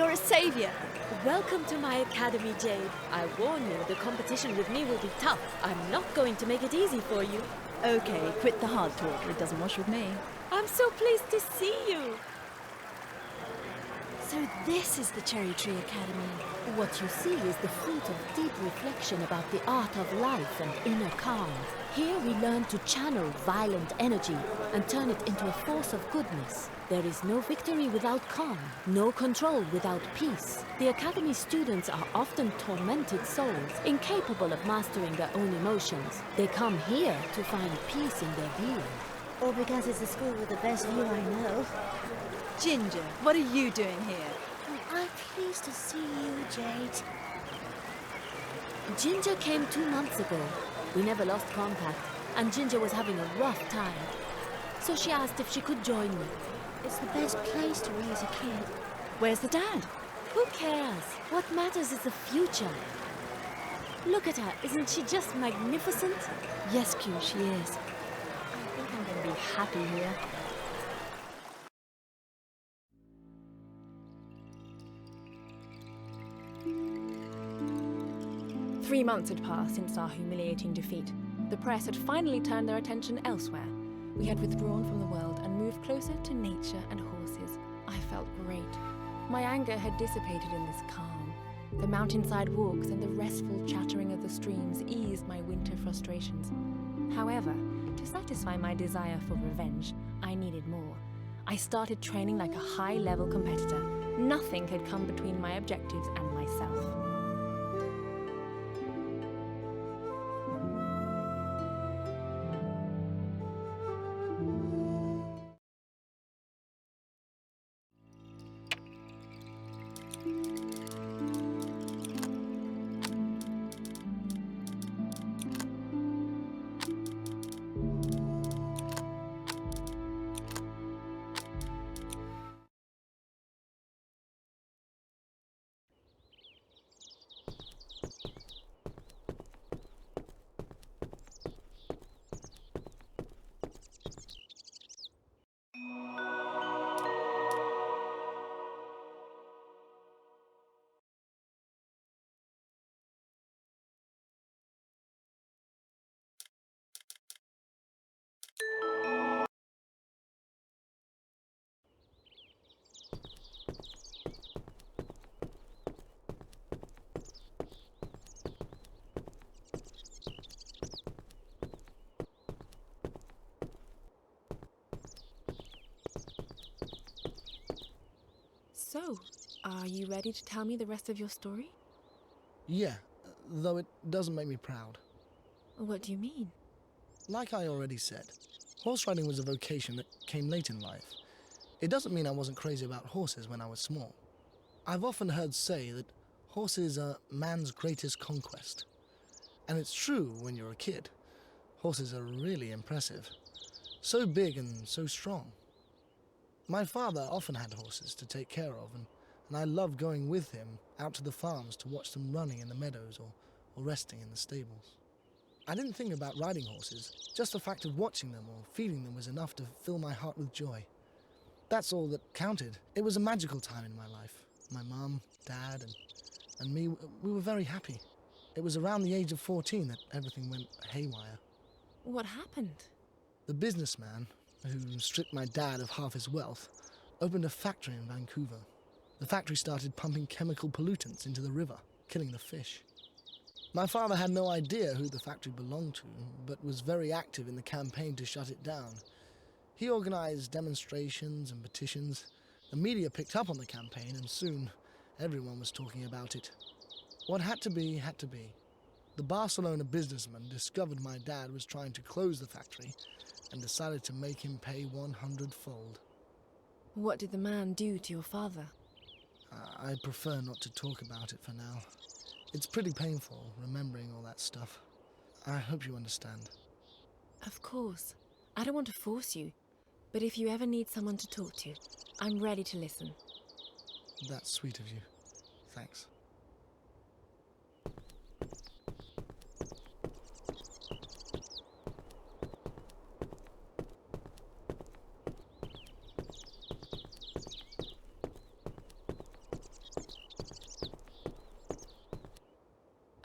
you're a savior. Welcome to my academy, Jade. I warn you, the competition with me will be tough. I'm not going to make it easy for you. Okay, quit the hard talk. It doesn't wash with me. I'm so pleased to see you. So this is the Cherry Tree Academy. What you see is the fruit of deep reflection about the art of life and inner calm. Here we learn to channel violent energy and turn it into a force of goodness. There is no victory without calm, no control without peace. The Academy students are often tormented souls, incapable of mastering their own emotions. They come here to find peace in their being. Or because it's the school with the best view I know. Ginger, what are you doing here? I'm pleased to see you, Jade. Ginger came 2 months ago. We never lost contact, and Ginger was having a rough time. So she asked if she could join me. It's the best place to raise a kid. Where's the dad? Who cares? What matters is the future. Look at her, isn't she just magnificent? Yes, Q, she is. I think I'm going to be happy here. Three months had passed since our humiliating defeat. The press had finally turned their attention elsewhere. We had withdrawn from the world and moved closer to nature and horses. I felt great. My anger had dissipated in this calm. The mountainside walks and the restful chattering of the streams eased my winter frustrations. However, to satisfy my desire for revenge, I needed more. I started training like a high-level competitor. Nothing had come between my objectives and myself. So, are you ready to tell me the rest of your story? Yeah, though it doesn't make me proud. What do you mean? Like I already said, horse riding was a vocation that came late in life. It doesn't mean I wasn't crazy about horses when I was small. I've often heard say that horses are man's greatest conquest. And it's true when you're a kid. Horses are really impressive. So big and so strong. My father often had horses to take care of, and I loved going with him out to the farms to watch them running in the meadows or resting in the stables. I didn't think about riding horses, just the fact of watching them or feeding them was enough to fill my heart with joy. That's all that counted. It was a magical time in my life. My mum, dad, and me, we were very happy. It was around the age of 14 that everything went haywire. What happened? The businessman, who stripped my dad of half his wealth, opened a factory in Vancouver. The factory started pumping chemical pollutants into the river, killing the fish. My father had no idea who the factory belonged to, but was very active in the campaign to shut it down. He organized demonstrations and petitions. The media picked up on the campaign, and soon everyone was talking about it. What had to be, had to be. The Barcelona businessman discovered my dad was trying to close the factory and decided to make him pay 100-fold. What did the man do to your father? I prefer not to talk about it for now. It's pretty painful, remembering all that stuff. I hope you understand. Of course. I don't want to force you, but if you ever need someone to talk to, I'm ready to listen. That's sweet of you. Thanks.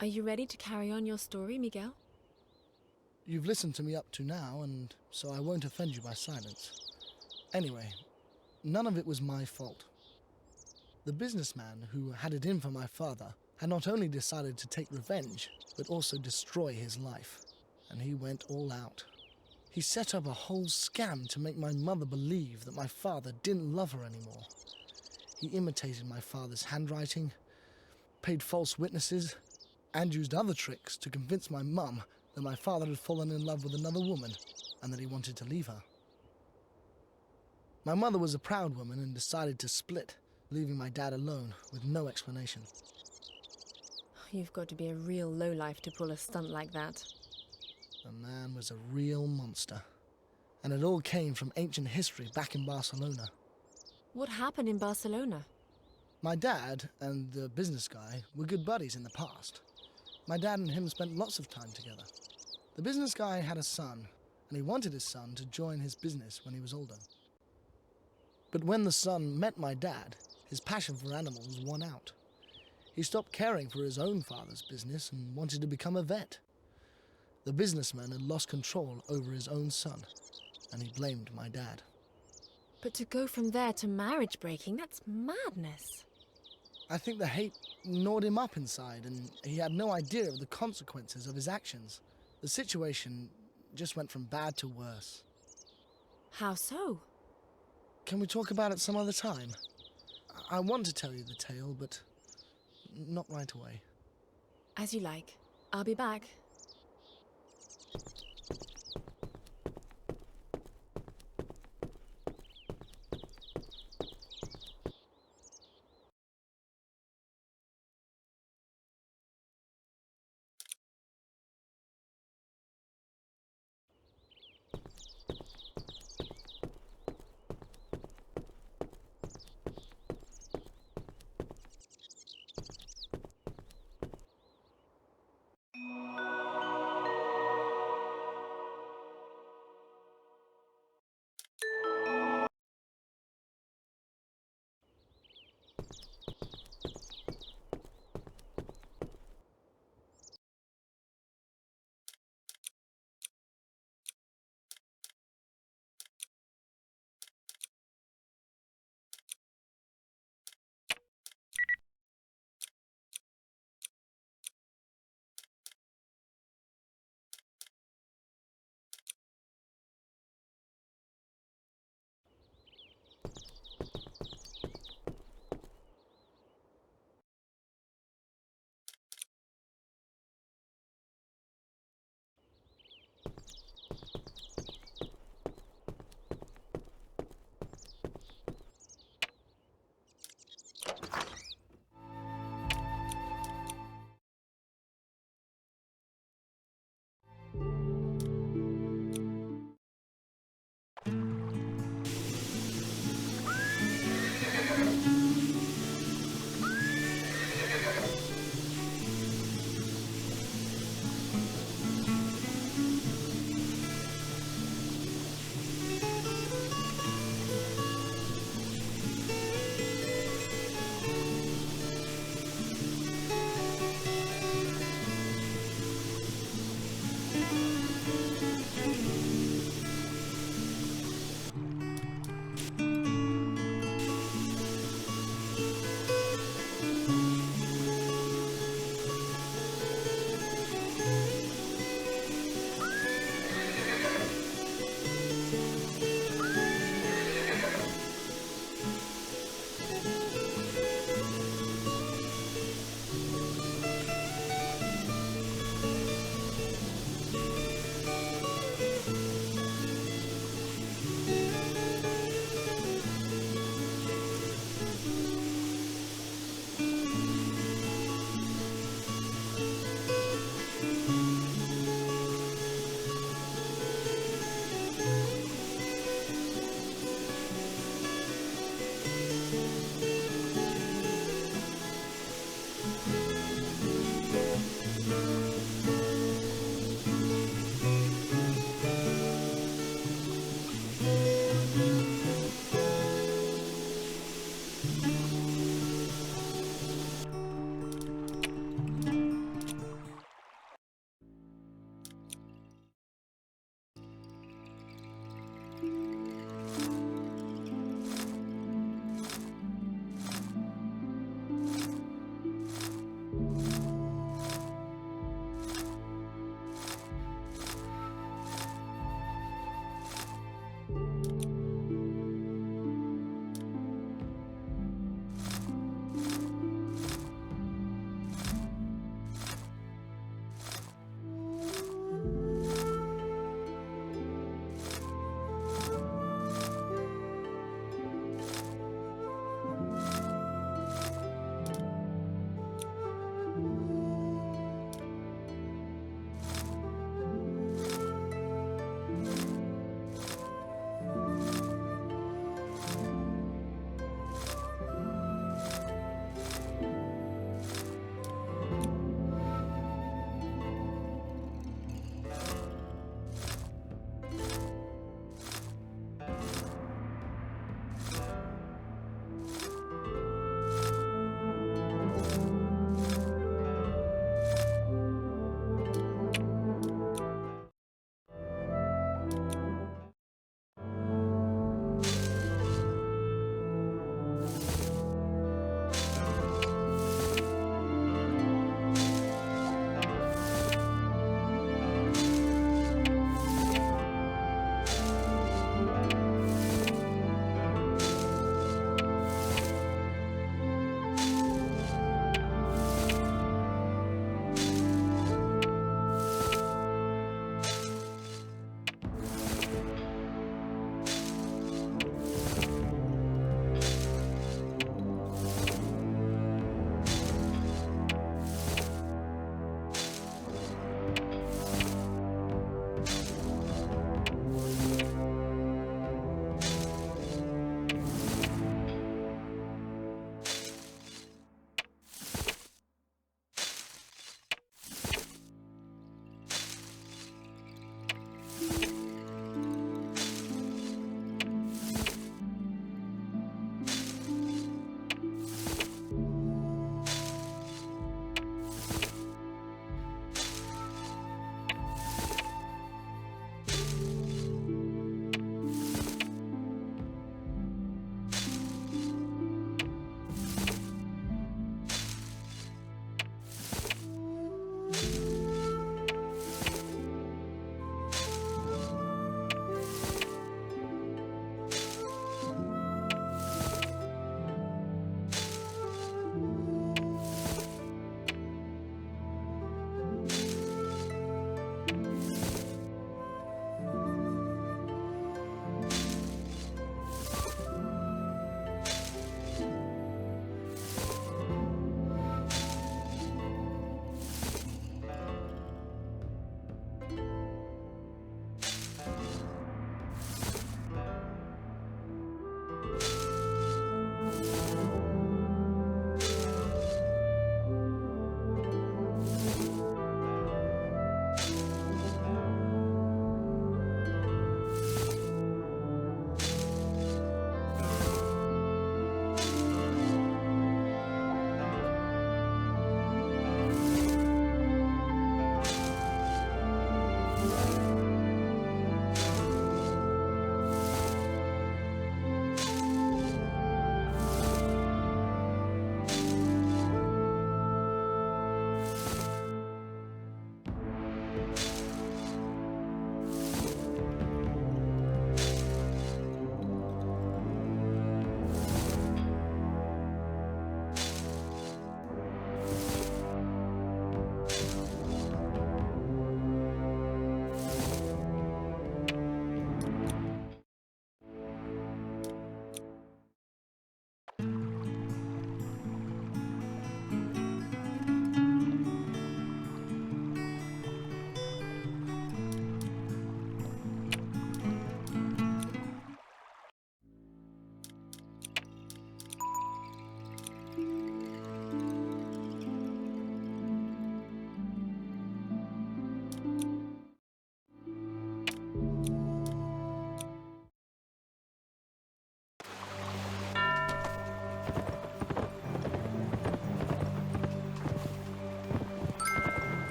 Are you ready to carry on your story, Miguel? You've listened to me up to now, and so I won't offend you by silence. Anyway, none of it was my fault. The businessman who had it in for my father had not only decided to take revenge, but also destroy his life. And he went all out. He set up a whole scam to make my mother believe that my father didn't love her anymore. He imitated my father's handwriting, paid false witnesses, and used other tricks to convince my mum that my father had fallen in love with another woman and that he wanted to leave her. My mother was a proud woman and decided to split, leaving my dad alone with no explanation. You've got to be a real lowlife to pull a stunt like that. The man was a real monster. And it all came from ancient history back in Barcelona. What happened in Barcelona? My dad and the business guy were good buddies in the past. My dad and him spent lots of time together. The business guy had a son, and he wanted his son to join his business when he was older. But when the son met my dad, his passion for animals won out. He stopped caring for his own father's business and wanted to become a vet. The businessman had lost control over his own son, and he blamed my dad. But to go from there to marriage breaking, that's madness. I think the hate gnawed him up inside, and he had no idea of the consequences of his actions. The situation just went from bad to worse. How so? Can we talk about it some other time? I want to tell you the tale, but not right away. As you like. I'll be back.